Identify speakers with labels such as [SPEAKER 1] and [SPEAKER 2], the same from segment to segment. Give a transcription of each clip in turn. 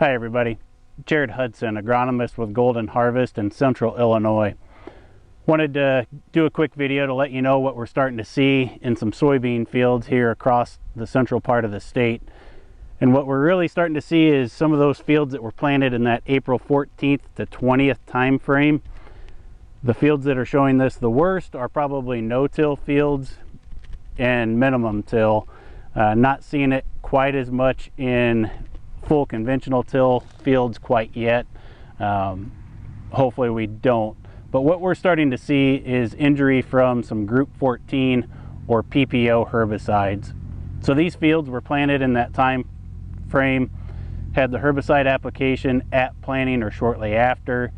[SPEAKER 1] Hi everybody, Jarrod Hudson, agronomist with Golden Harvest in Central Illinois. Wanted to do a quick video to let you know what we're starting to see in some soybean fields here across the central part of the state. And what we're really starting to see is some of those fields that were planted in that April 14th to 20th time frame. The fields that are showing this the worst are probably no-till fields and minimum till. Not seeing it quite as much in full conventional till fields quite yet. Hopefully we don't. But what we're starting to see is injury from some group 14 or PPO herbicides. So these fields were planted in that time frame, had the herbicide application at planting or shortly after,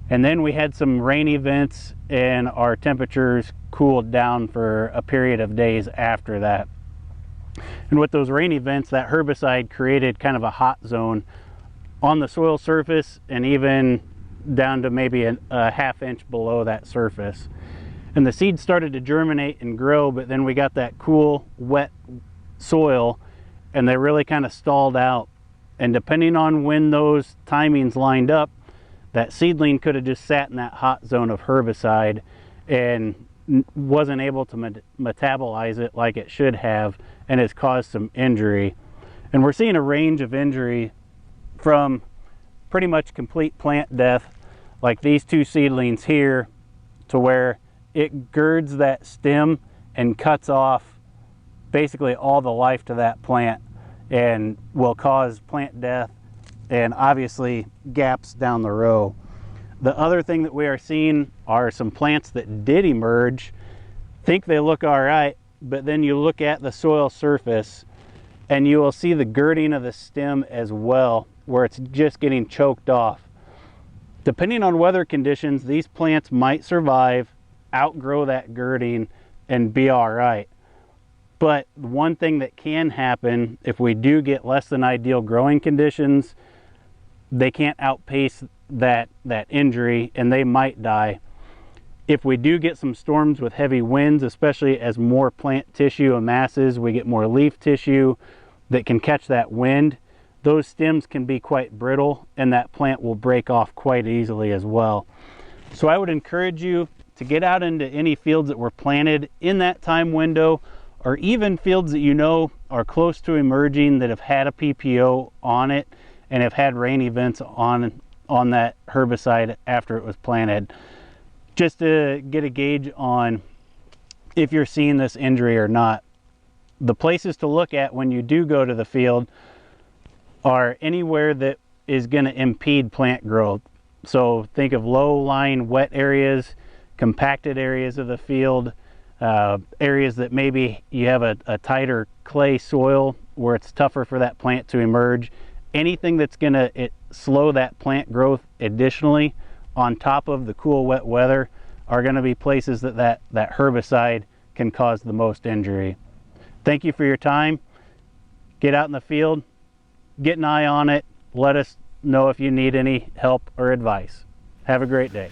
[SPEAKER 1] and then we had some rain events and our temperatures cooled down for a period of days after that. And with those rain events, that herbicide created kind of a hot zone on the soil surface and even down to maybe a half inch below that surface. And the seeds started to germinate and grow, but then we got that cool, wet soil and they really kind of stalled out. And depending on when those timings lined up, that seedling could have just sat in that hot zone of herbicide and wasn't able to metabolize it like it should have, and has caused some injury. And we're seeing a range of injury from pretty much complete plant death, like these two seedlings here, to where it girds that stem and cuts off basically all the life to that plant and will cause plant death and obviously gaps down the row. The other thing that we are seeing are some plants that did emerge, think they look all right, but then you look at the soil surface and you will see the girding of the stem as well, where it's just getting choked off. Depending on weather conditions, these plants might survive, outgrow that girding, and be all right. But one thing that can happen if we do get less than ideal growing conditions, they can't outpace that injury and they might die. If we do get some storms with heavy winds, especially as more plant tissue amasses, we get more leaf tissue that can catch that wind, those stems can be quite brittle and that plant will break off quite easily as well. So I would encourage you to get out into any fields that were planted in that time window, or even fields that you know are close to emerging that have had a PPO on it and have had rain events on that herbicide after it was planted, just to get a gauge on if you're seeing this injury or not. The places to look at when you do go to the field are anywhere that is going to impede plant growth. So think of low-lying wet areas, compacted areas of the field, areas that maybe you have a tighter clay soil where it's tougher for that plant to emerge. Anything that's going to slow that plant growth additionally on top of the cool wet weather are going to be places that herbicide can cause the most injury. Thank you for your time. Get out in the field, get an eye on it, let us know if you need any help or advice. Have a great day.